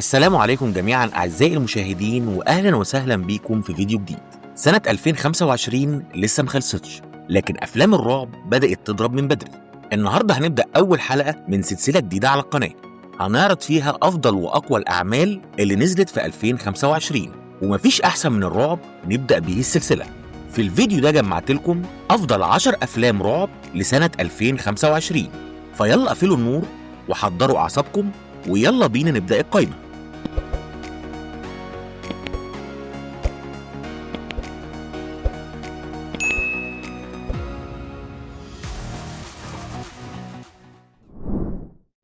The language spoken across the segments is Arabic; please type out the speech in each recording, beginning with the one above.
السلام عليكم جميعا أعزائي المشاهدين، وأهلا وسهلا بيكم في فيديو جديد. سنة 2025 لسه مخلصتش، لكن أفلام الرعب بدأت تضرب من بدري. النهاردة هنبدأ أول حلقة من سلسلة جديدة على القناة، هنعرض فيها أفضل وأقوى الأعمال اللي نزلت في 2025، ومفيش أحسن من الرعب نبدأ به السلسلة. في الفيديو ده جمعت لكم أفضل 10 أفلام رعب لسنة 2025، فيلا قفلوا النور وحضروا أعصابكم ويلا بينا نبدأ القائمة.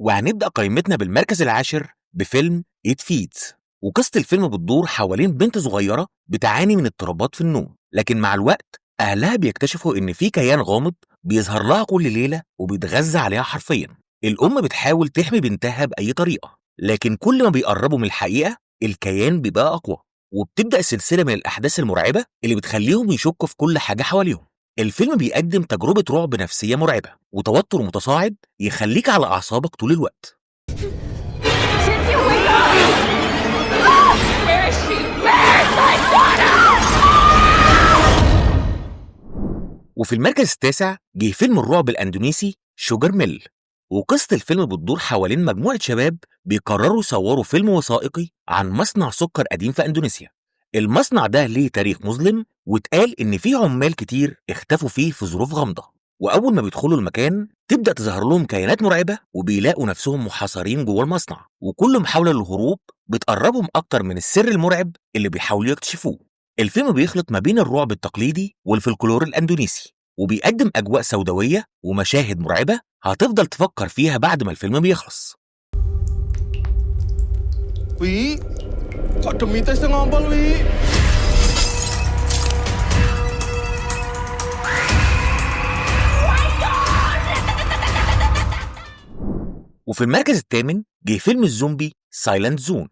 وهنبدأ قائمتنا بالمركز العاشر بفيلم إيت فيتس. وقصة الفيلم بتدور حوالين بنت صغيرة بتعاني من اضطرابات في النوم، لكن مع الوقت أهلها بيكتشفوا إن في كيان غامض بيظهر لها كل ليلة وبيتغذى عليها حرفيا. الأم بتحاول تحمي بنتها بأي طريقة، لكن كل ما بيقربوا من الحقيقة الكيان بيبقى أقوى، وبتبدأ السلسلة من الأحداث المرعبة اللي بتخليهم يشكوا في كل حاجة حواليهم. الفيلم بيقدم تجربة رعب نفسية مرعبة وتوتر متصاعد يخليك على أعصابك طول الوقت. وفي المركز التاسع جه فيلم الرعب الأندونيسي شوجر ميل. وقصة الفيلم بتدور حوالين مجموعة شباب بيقرروا يصوروا فيلم وثائقي عن مصنع سكر قديم في أندونيسيا. المصنع ده ليه تاريخ مظلم، واتقال إن فيه عمال كتير اختفوا فيه في ظروف غامضة. وأول ما بيدخلوا المكان تبدأ تظهر لهم كائنات مرعبة، وبيلاقوا نفسهم محاصرين جوه المصنع، وكل محاولة للهروب بتقربهم أكتر من السر المرعب اللي بيحاولوا يكتشفوه. الفيلم بيخلط ما بين الرعب التقليدي والفلكلور الأندونيسي، وبيقدم أجواء سوداوية ومشاهد مرعبة هتفضل تفكر فيها بعد ما الفيلم بيخلص. Wi, kok demi tes ngompol, Wi? وفي المركز الثامن جه فيلم الزومبي سايلنت زون.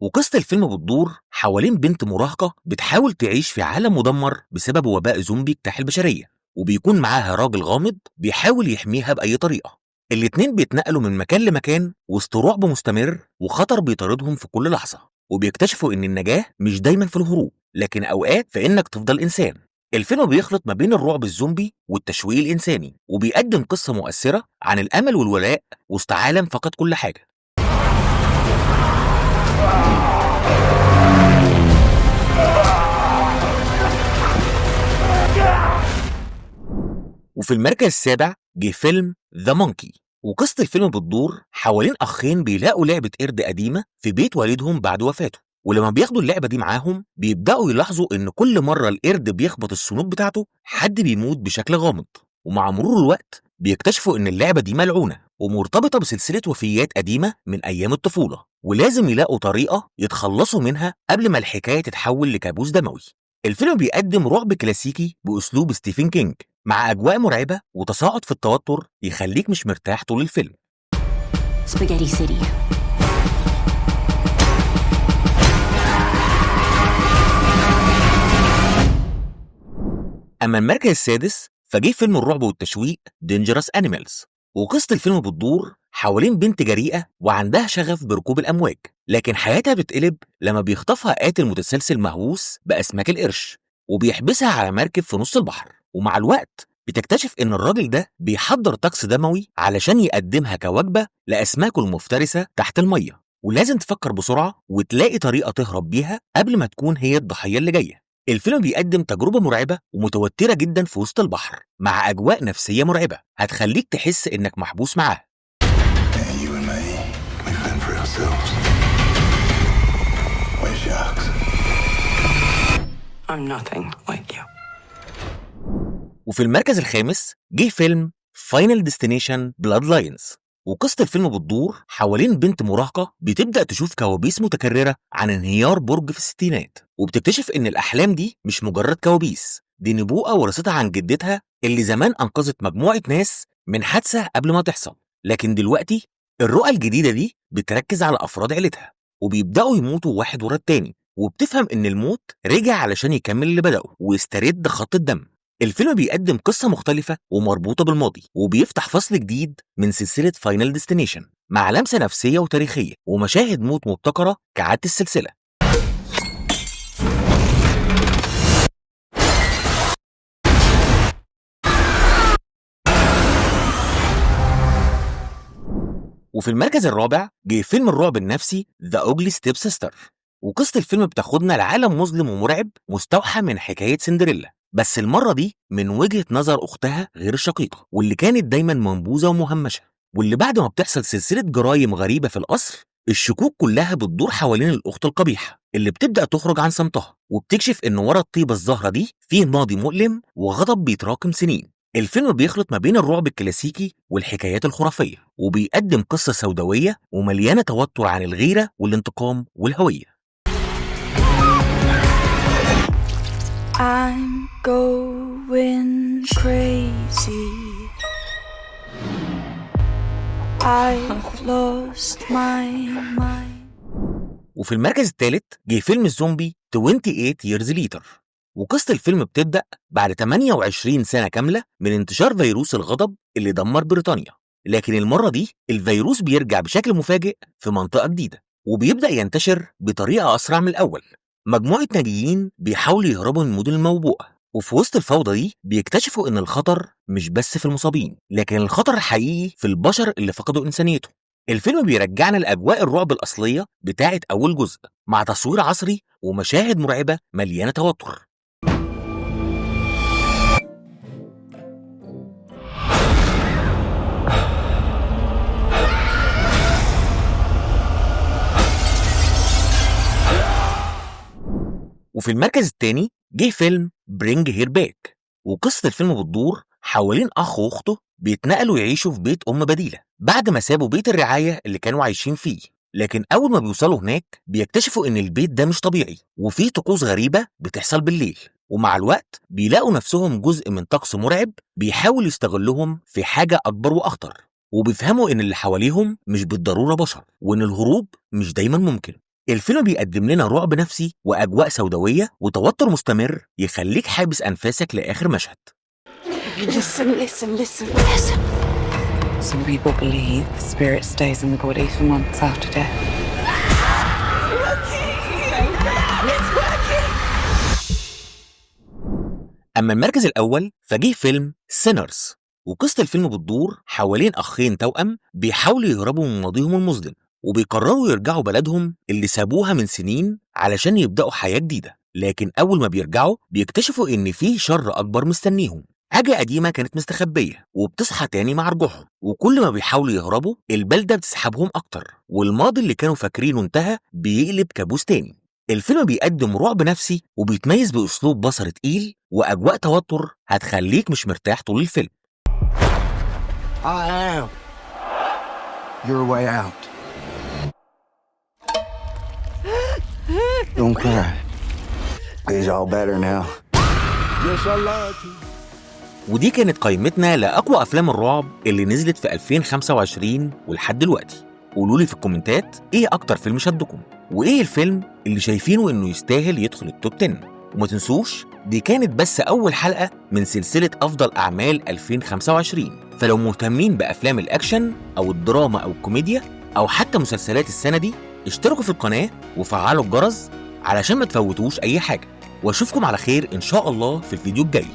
وقصة الفيلم بتدور حوالين بنت مراهقة بتحاول تعيش في عالم مدمر بسبب وباء زومبي اجتاح البشرية، وبيكون معاها راجل غامض بيحاول يحميها بأي طريقة. الاتنين بيتنقلوا من مكان لمكان وسط رعب مستمر وخطر بيطاردهم في كل لحظة، وبيكتشفوا إن النجاة مش دايما في الهروب، لكن أوقات في إنك تفضل إنسان. الفيلم بيخلط ما بين الرعب الزومبي والتشويق الإنساني، وبيقدم قصة مؤثرة عن الأمل والولاء وسط عالم فقد كل حاجة. وفي المركز السابع جه فيلم ذا مونكي. وقصة الفيلم بتدور حوالين أخين بيلاقوا لعبة قرد قديمة في بيت والدهم بعد وفاته، ولما بياخدوا اللعبة دي معاهم بيبدأوا يلاحظوا إن كل مرة القرد بيخبط السنوك بتاعته حد بيموت بشكل غامض. ومع مرور الوقت بيكتشفوا إن اللعبة دي ملعونة ومرتبطة بسلسلة وفيات قديمة من أيام الطفولة، ولازم يلاقوا طريقة يتخلصوا منها قبل ما الحكاية تتحول لكابوس دموي. الفيلم بيقدم رعب كلاسيكي بأسلوب ستيفن كينج مع أجواء مرعبة وتصاعد في التوتر يخليك مش مرتاح طول الفيلم. Spaghetti City. أما المركز السادس فجه فيلم الرعب والتشويق Dangerous Animals. وقصة الفيلم بتدور حوالين بنت جريئة وعندها شغف بركوب الأمواج، لكن حياتها بتقلب لما بيخطفها قاتل متسلسل مهووس بأسماك القرش وبيحبسها على مركب في نص البحر. ومع الوقت بتكتشف إن الراجل ده بيحضر طقس دموي علشان يقدمها كوجبة لأسماكه المفترسة تحت المية، ولازم تفكر بسرعة وتلاقي طريقة تهرب بيها قبل ما تكون هي الضحية اللي جاية. الفيلم بيقدم تجربة مرعبة ومتوترة جدا في وسط البحر مع أجواء نفسية مرعبة هتخليك تحس إنك محبوس معاه. You and me, we fend for ourselves. We're sharks. I'm nothing like you. وفي المركز الخامس جه فيلم Final Destination Bloodlines. وقصة الفيلم بتدور حوالين بنت مراهقة بتبدأ تشوف كوابيس متكررة عن انهيار برج في الستينات، وبتكتشف إن الأحلام دي مش مجرد كوابيس، دي نبوءة ورثتها عن جدتها اللي زمان أنقذت مجموعة ناس من حادثة قبل ما تحصل. لكن دلوقتي الرؤى الجديدة دي بتركز على أفراد عيلتها وبيبدأوا يموتوا واحد ورا التاني، وبتفهم إن الموت رجع علشان يكمل اللي بدأه ويسترد خط الدم. الفيلم بيقدم قصة مختلفة ومربوطة بالماضي، وبيفتح فصل جديد من سلسلة فاينل ديستنيشن مع لمسة نفسية وتاريخية ومشاهد موت مبتكرة كعادة السلسلة. وفي المركز الرابع جه فيلم الرعب النفسي The Ugly Stepsister، وقصة الفيلم بتاخدنا لعالم مظلم ومرعب مستوحى من حكاية سندريلا، بس المرة دي من وجهة نظر أختها غير الشقيقة واللي كانت دايما منبوذة ومهمشة، واللي بعد ما بتحصل سلسلة جرائم غريبة في القصر الشكوك كلها بتدور حوالين الأخت القبيحة اللي بتبدأ تخرج عن صمتها وبتكشف إن ورا الطيبة الزهرة دي فيه ماضي مؤلم وغضب بيتراكم سنين. الفيلم بيخلط ما بين الرعب الكلاسيكي والحكايات الخرافية وبيقدم قصة سوداوية ومليانة توتر عن الغيرة والانتقام والهوية. I'm going crazy. I've lost my mind. وفي المركز الثالث جه فيلم الزومبي 28 Years Later، وقصة الفيلم بتبدأ بعد 28 سنة كاملة من انتشار فيروس الغضب اللي دمر بريطانيا، لكن المرة دي الفيروس بيرجع بشكل مفاجئ في منطقة جديدة وبيبدأ ينتشر بطريقة أسرع من الأول. مجموعة ناجيين بيحاولوا يهربوا من المدن الموبوءة، وفي وسط الفوضى دي بيكتشفوا إن الخطر مش بس في المصابين لكن الخطر الحقيقي في البشر اللي فقدوا إنسانيتهم. الفيلم بيرجعنا لأجواء الرعب الأصلية بتاعة أول جزء مع تصوير عصري ومشاهد مرعبة مليانة توتر. وفي المركز الثاني جه فيلم Bring Her Back، وقصة الفيلم بتدور حوالين أخ وأخته بيتنقلوا يعيشوا في بيت أم بديلة بعد ما سابوا بيت الرعاية اللي كانوا عايشين فيه، لكن أول ما بيوصلوا هناك بيكتشفوا إن البيت ده مش طبيعي وفيه طقوس غريبة بتحصل بالليل، ومع الوقت بيلاقوا نفسهم جزء من طقس مرعب بيحاول يستغلهم في حاجة أكبر وأخطر، وبيفهموا إن اللي حواليهم مش بالضرورة بشر وإن الهروب مش دايما ممكن. الفيلم بيقدم لنا رعب نفسي وأجواء سوداوية وتوتر مستمر يخليك حابس أنفاسك لآخر مشهد. Listen. Some people believe the spirit stays in the body for months after death. أما المركز الأول فجيه فيلم Sinners، وقصة الفيلم بتدور حوالين أخين توأم بيحاولوا يهربوا من ماضيهم المظلم وبيقرروا يرجعوا بلدهم اللي سابوها من سنين علشان يبدأوا حياة جديدة، لكن أول ما بيرجعوا بيكتشفوا إن فيه شر أكبر مستنيهم، حاجة قديمة كانت مستخبية وبتصحى تاني مع رجوعهم، وكل ما بيحاولوا يهربوا البلدة بتسحبهم أكتر والماضي اللي كانوا فاكرينه انتهى بيقلب كابوس تاني. الفيلم بيقدم رعب نفسي وبيتميز بأسلوب بصر تقيل وأجواء توتر هتخليك مش مرتاح طول الفيلم. I am your way out. Don't cry. He's all better now. Yes, I lied to you. ودي كانت قائمتنا لأقوى أفلام الرعب اللي نزلت في 2025 ولحد دلوقتي. قولولي في الكومنتات إيه أكتر فيلم شدكم وإيه الفيلم اللي شايفينه إنه يستاهل يدخل التوب 10. وما تنسوش دي كانت بس أول حلقة من سلسلة أفضل أعمال 2025، فلو مهتمين بأفلام الأكشن أو الدراما أو الكوميديا أو حتى مسلسلات السنة دي اشتركوا في القناة وفعلوا الجرس علشان ما تفوتوش أي حاجة، واشوفكم على خير إن شاء الله في الفيديو الجاي.